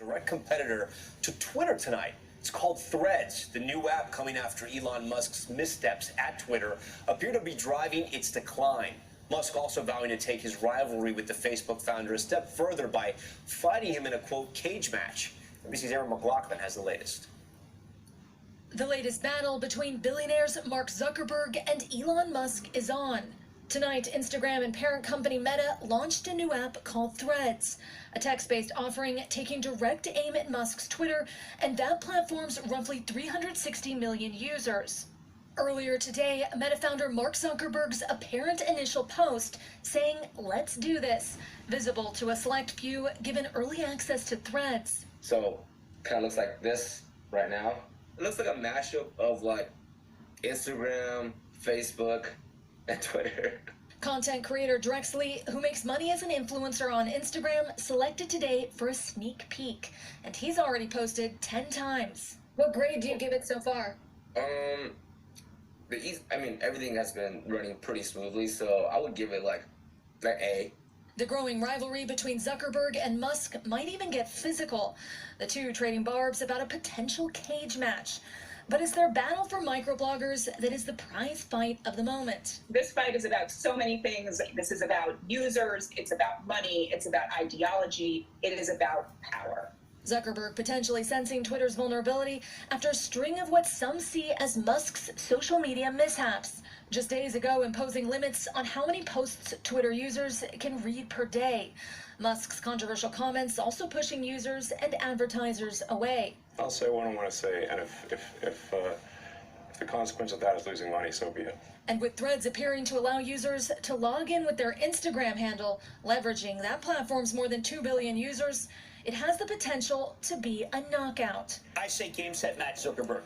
Direct competitor to Twitter tonight. It's called Threads. The new app coming after Elon Musk's missteps at Twitter appear to be driving its decline. Musk also vowing to take his rivalry with the Facebook founder a step further by fighting him in a, quote, cage match. NBC's Aaron McLaughlin has the latest. The latest battle between billionaires Mark Zuckerberg and Elon Musk is on. Tonight, Instagram and parent company Meta launched a new app called Threads, a text-based offering taking direct aim at Musk's Twitter and that platform's roughly 360 million users. Earlier today, Meta founder Mark Zuckerberg's apparent initial post saying, "Let's do this," visible to a select few given early access to Threads. So, kind of looks like this right now. It looks like a mashup of like Instagram, Facebook, and Twitter. Content creator Drexley, who makes money as an influencer on Instagram, selected today for a sneak peek, and he's already posted 10 times. What grade do you give it so far? Everything has been running pretty smoothly, so I would give it like an A. The growing rivalry between Zuckerberg and Musk might even get physical, the two trading barbs about a potential cage match. But it's their battle for microbloggers that is the prize fight of the moment. This fight is about so many things. This is about users, it's about money, it's about ideology, it is about power. Zuckerberg potentially sensing Twitter's vulnerability after a string of what some see as Musk's social media mishaps. Just days ago, imposing limits on how many posts Twitter users can read per day. Musk's controversial comments also pushing users and advertisers away. I'll say what I want to say, and if the consequence of that is losing money, so be it. And with Threads appearing to allow users to log in with their Instagram handle, leveraging that platform's more than 2 billion users, it has the potential to be a knockout. I say game, set, match, Zuckerberg.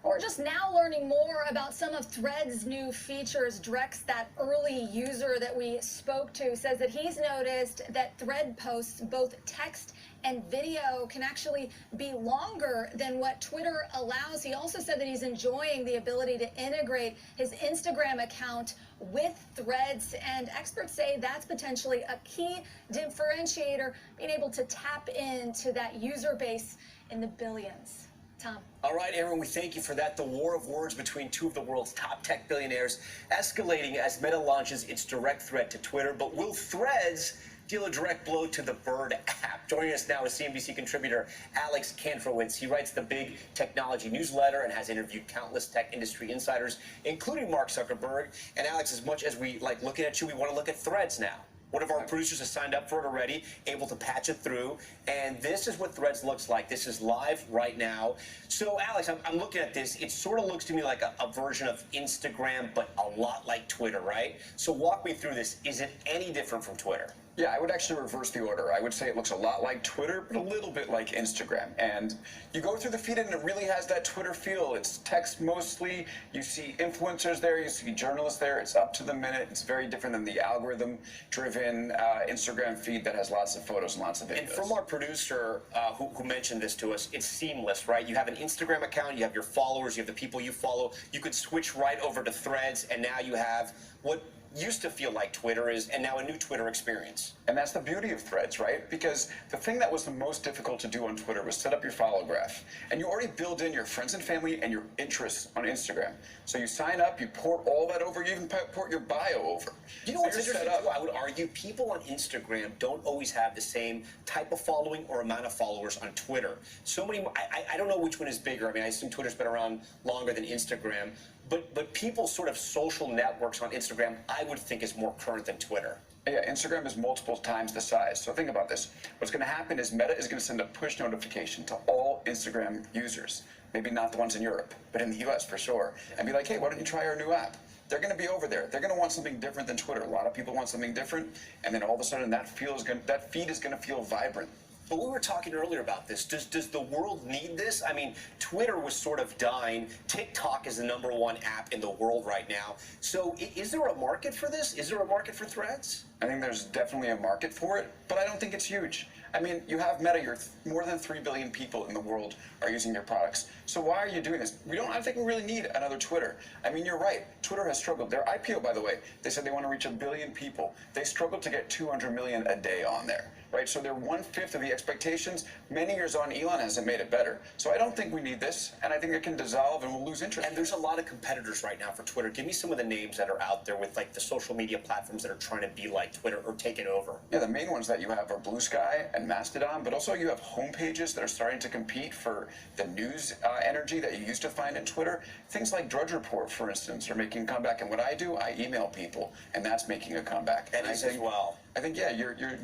We're just now learning more about some of Threads' new features. Drex, that early user that we spoke to, says that he's noticed that Thread posts, both text and video, can actually be longer than what Twitter allows. He also said that he's enjoying the ability to integrate his Instagram account with Threads, and experts say that's potentially a key differentiator, being able to tap into that user base in the billions. Tom. All right, Aaron, we thank you for that. The war of words between two of the world's top tech billionaires escalating as Meta launches its direct threat to Twitter. But will Threads deal a direct blow to the Bird app? Joining us now is CNBC contributor Alex Kantrowitz. He writes the big technology newsletter and has interviewed countless tech industry insiders, including Mark Zuckerberg. And Alex, as much as we like looking at you, we want to look at Threads now. One of our producers has signed up for it already, able to patch it through. And this is what Threads looks like. This is live right now. So, Alex, I'm looking at this. It sort of looks to me like a version of Instagram, but a lot like Twitter, right? So walk me through this. Is it any different from Twitter? Yeah, I would actually reverse the order. I would say it looks a lot like Twitter, but a little bit like Instagram. And you go through the feed and it really has that Twitter feel. It's text mostly. You see influencers there. You see journalists there. It's up to the minute. It's very different than the algorithm-driven Instagram feed that has lots of photos and lots of videos. And from our producer who mentioned this to us, it's seamless, right? You have an Instagram account. You have your followers. You have the people you follow. You could switch right over to Threads, and now you have what used to feel like Twitter is, and now a new Twitter experience. And that's the beauty of Threads, right? Because the thing that was the most difficult to do on Twitter was set up your follow graph. And you already build in your friends and family and your interests on Instagram. So you sign up, you port all that over, you even port your bio over. You know what's interesting, too? I would argue people on Instagram don't always have the same type of following or amount of followers on Twitter. So many, I don't know which one is bigger. I mean, I assume Twitter's been around longer than Instagram. But people's sort of social networks on Instagram, I would think, is more current than Twitter. Yeah, Instagram is multiple times the size. So think about this. What's going to happen is Meta is going to send a push notification to all Instagram users. Maybe not the ones in Europe, but in the US for sure. And be like, hey, why don't you try our new app? They're going to be over there. They're going to want something different than Twitter. A lot of people want something different. And then all of a sudden that feed is going to feel vibrant. But we were talking earlier about this. Does the world need this? I mean, Twitter was sort of dying. TikTok is the #1 app in the world right now. So is there a market for this? Is there a market for Threads? I think there's definitely a market for it, but I don't think it's huge. I mean, you have Meta, more than 3 billion people in the world are using your products. So why are you doing this? I don't think we really need another Twitter. I mean, you're right. Twitter has struggled. Their IPO, by the way, they said they want to reach 1 billion people. They struggled to get 200 million a day on there. right? So they're 1/5 of the expectations. Many years on, Elon hasn't made it better. So I don't think we need this, and I think it can dissolve and we'll lose interest. And there's a lot of competitors right now for Twitter. Give me some of the names that are out there with like the social media platforms that are trying to be like Twitter or take it over. Yeah, the main ones that you have are Blue Sky and Mastodon, but also you have homepages that are starting to compete for the news energy that you used to find in Twitter. Things like Drudge Report, for instance, are making a comeback. And what I do, I email people, and that's making a comeback. And as well. I think, yeah,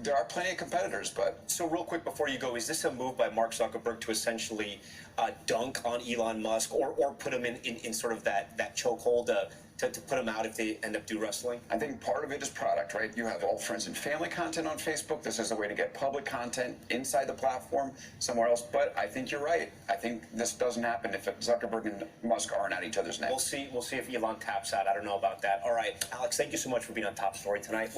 there are plenty of competitors, but... So real quick before you go, is this a move by Mark Zuckerberg to essentially dunk on Elon Musk or put him in sort of that chokehold to put him out if they end up wrestling? I think part of it is product, right? You have all friends and family content on Facebook. This is a way to get public content inside the platform somewhere else. But I think you're right. I think this doesn't happen if Zuckerberg and Musk aren't at each other's necks. We'll see if Elon taps out. I don't know about that. All right, Alex, thank you so much for being on Top Story tonight.